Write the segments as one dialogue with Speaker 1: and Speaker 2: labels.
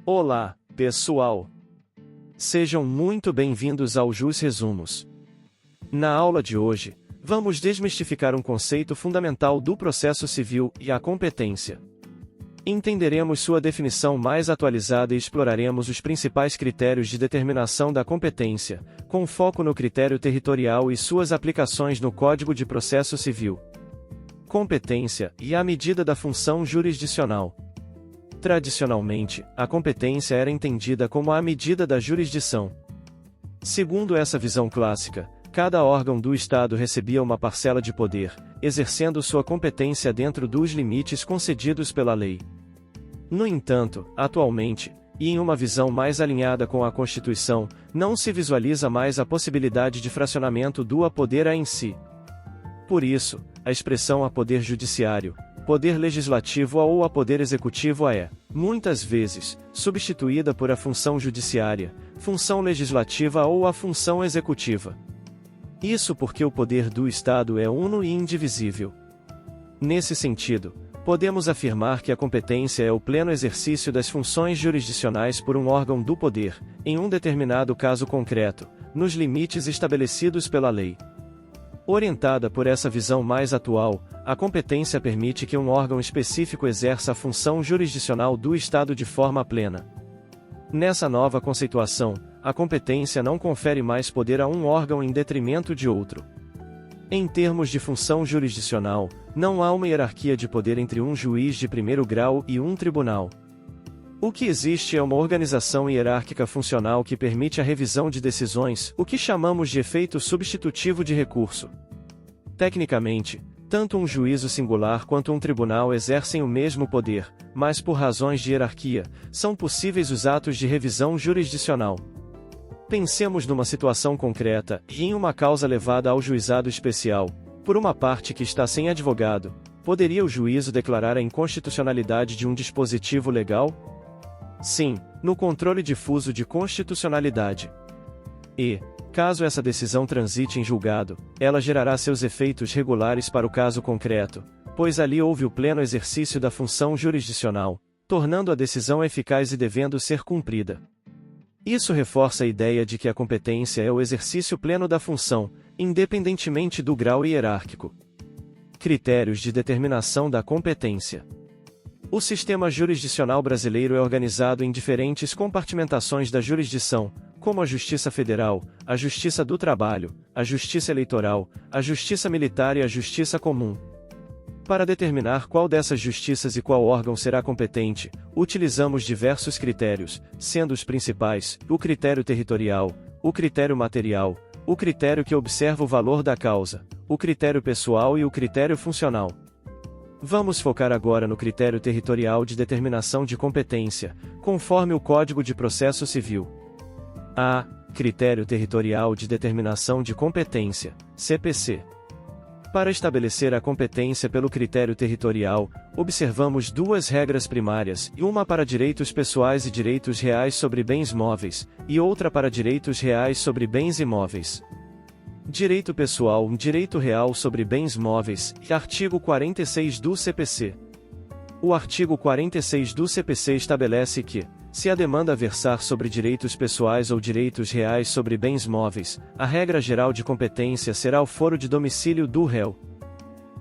Speaker 1: Olá, pessoal! Sejam muito bem-vindos ao Jus Resumos. Na aula de hoje, vamos desmistificar um conceito fundamental do processo civil e a competência. Entenderemos sua definição mais atualizada e exploraremos os principais critérios de determinação da competência, com foco no critério territorial e suas aplicações no Código de Processo Civil. Competência e a medida da função jurisdicional. Tradicionalmente, a competência era entendida como a medida da jurisdição. Segundo essa visão clássica, cada órgão do Estado recebia uma parcela de poder, exercendo sua competência dentro dos limites concedidos pela lei. No entanto, atualmente, e em uma visão mais alinhada com a Constituição, não se visualiza mais a possibilidade de fracionamento do poder em si. Por isso, a expressão a poder judiciário, poder legislativo ou a poder executivo é, muitas vezes, substituída por a função judiciária, função legislativa ou a função executiva. Isso porque o poder do Estado é uno e indivisível. Nesse sentido, podemos afirmar que a competência é o pleno exercício das funções jurisdicionais por um órgão do poder, em um determinado caso concreto, nos limites estabelecidos pela lei. Orientada por essa visão mais atual, a competência permite que um órgão específico exerça a função jurisdicional do Estado de forma plena. Nessa nova conceituação, a competência não confere mais poder a um órgão em detrimento de outro. Em termos de função jurisdicional, não há uma hierarquia de poder entre um juiz de primeiro grau e um tribunal. O que existe é uma organização hierárquica funcional que permite a revisão de decisões, o que chamamos de efeito substitutivo de recurso. Tecnicamente, tanto um juízo singular quanto um tribunal exercem o mesmo poder, mas por razões de hierarquia, são possíveis os atos de revisão jurisdicional. Pensemos numa situação concreta, e em uma causa levada ao juizado especial, por uma parte que está sem advogado, poderia o juízo declarar a inconstitucionalidade de um dispositivo legal? Sim, no controle difuso de constitucionalidade. E, caso essa decisão transite em julgado, ela gerará seus efeitos regulares para o caso concreto, pois ali houve o pleno exercício da função jurisdicional, tornando a decisão eficaz e devendo ser cumprida. Isso reforça a ideia de que a competência é o exercício pleno da função, independentemente do grau hierárquico. Critérios de determinação da competência. O sistema jurisdicional brasileiro é organizado em diferentes compartimentações da jurisdição, como a Justiça Federal, a Justiça do Trabalho, a Justiça Eleitoral, a Justiça Militar e a Justiça Comum. Para determinar qual dessas justiças e qual órgão será competente, utilizamos diversos critérios, sendo os principais, o critério territorial, o critério material, o critério que observa o valor da causa, o critério pessoal e o critério funcional. Vamos focar agora no critério territorial de determinação de competência, conforme o Código de Processo Civil. A. Critério territorial de determinação de competência, CPC. Para estabelecer a competência pelo critério territorial, observamos duas regras primárias, uma para direitos pessoais e direitos reais sobre bens móveis, e outra para direitos reais sobre bens imóveis. Direito pessoal, um direito real sobre bens móveis, e artigo 46 do CPC. O artigo 46 do CPC estabelece que, se a demanda versar sobre direitos pessoais ou direitos reais sobre bens móveis, a regra geral de competência será o foro de domicílio do réu.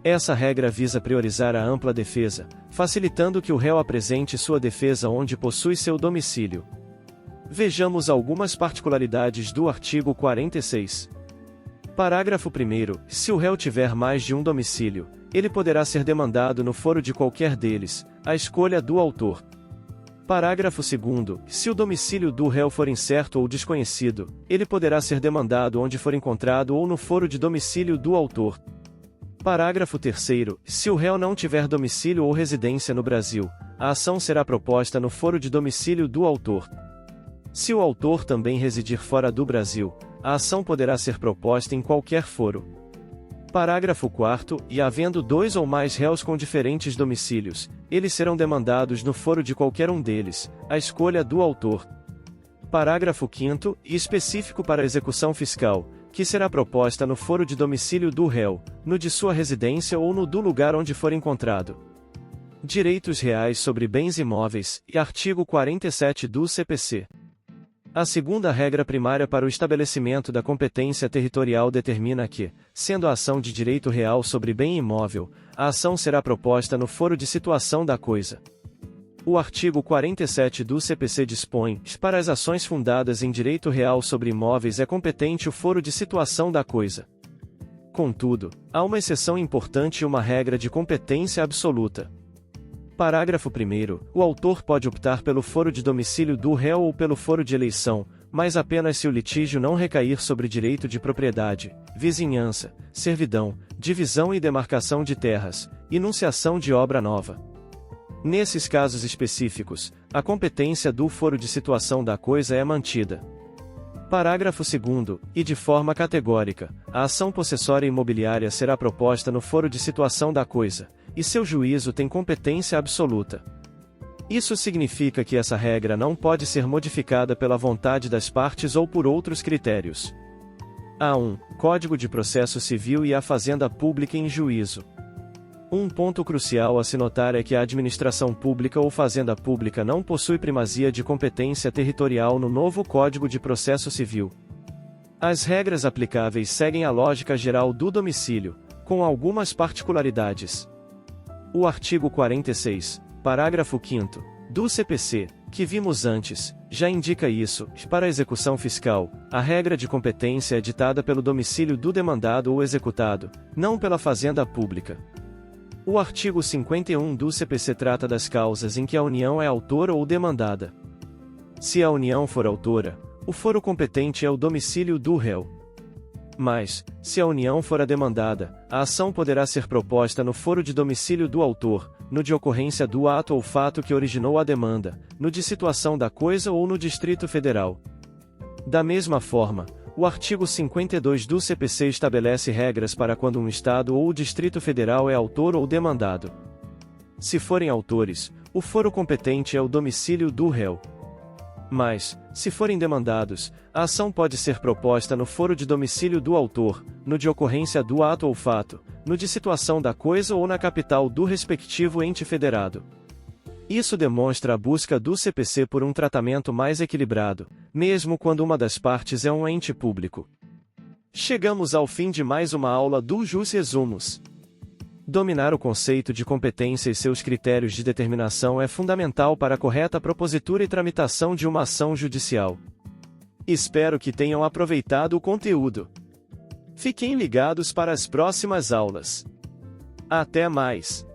Speaker 1: Essa regra visa priorizar a ampla defesa, facilitando que o réu apresente sua defesa onde possui seu domicílio. Vejamos algumas particularidades do artigo 46. Parágrafo 1º. Se o réu tiver mais de um domicílio, ele poderá ser demandado no foro de qualquer deles, à escolha do autor. Parágrafo 2º. Se o domicílio do réu for incerto ou desconhecido, ele poderá ser demandado onde for encontrado ou no foro de domicílio do autor. Parágrafo 3º. Se o réu não tiver domicílio ou residência no Brasil, a ação será proposta no foro de domicílio do autor. Se o autor também residir fora do Brasil, a ação poderá ser proposta em qualquer foro. Parágrafo 4º. E havendo dois ou mais réus com diferentes domicílios, eles serão demandados no foro de qualquer um deles, à escolha do autor. Parágrafo 5º. E específico para a execução fiscal, que será proposta no foro de domicílio do réu, no de sua residência ou no do lugar onde for encontrado. Direitos reais sobre bens imóveis, e artigo 47 do CPC. A segunda regra primária para o estabelecimento da competência territorial determina que, sendo a ação de direito real sobre bem imóvel, a ação será proposta no foro de situação da coisa. O artigo 47 do CPC dispõe: para as ações fundadas em direito real sobre imóveis é competente o foro de situação da coisa. Contudo, há uma exceção importante e uma regra de competência absoluta. Parágrafo 1º. O autor pode optar pelo foro de domicílio do réu ou pelo foro de eleição, mas apenas se o litígio não recair sobre direito de propriedade, vizinhança, servidão, divisão e demarcação de terras, enunciação de obra nova. Nesses casos específicos, a competência do foro de situação da coisa é mantida. Parágrafo 2º, e de forma categórica, a ação possessória imobiliária será proposta no foro de situação da coisa, e seu juízo tem competência absoluta. Isso significa que essa regra não pode ser modificada pela vontade das partes ou por outros critérios. A1. Código de Processo Civil e a Fazenda Pública em Juízo. Um ponto crucial a se notar é que a administração pública ou fazenda pública não possui primazia de competência territorial no novo Código de Processo Civil. As regras aplicáveis seguem a lógica geral do domicílio, com algumas particularidades. O artigo 46, parágrafo 5º, do CPC, que vimos antes, já indica isso. Para a execução fiscal, a regra de competência é ditada pelo domicílio do demandado ou executado, não pela fazenda pública. O artigo 51 do CPC trata das causas em que a União é autora ou demandada. Se a União for autora, o foro competente é o domicílio do réu. Mas, se a União for a demandada, a ação poderá ser proposta no foro de domicílio do autor, no de ocorrência do ato ou fato que originou a demanda, no de situação da coisa ou no Distrito Federal. Da mesma forma, o artigo 52 do CPC estabelece regras para quando um Estado ou o Distrito Federal é autor ou demandado. Se forem autores, o foro competente é o domicílio do réu. Mas, se forem demandados, a ação pode ser proposta no foro de domicílio do autor, no de ocorrência do ato ou fato, no de situação da coisa ou na capital do respectivo ente federado. Isso demonstra a busca do CPC por um tratamento mais equilibrado, mesmo quando uma das partes é um ente público. Chegamos ao fim de mais uma aula do Jus Resumos. Dominar o conceito de competência e seus critérios de determinação é fundamental para a correta propositura e tramitação de uma ação judicial. Espero que tenham aproveitado o conteúdo. Fiquem ligados para as próximas aulas. Até mais!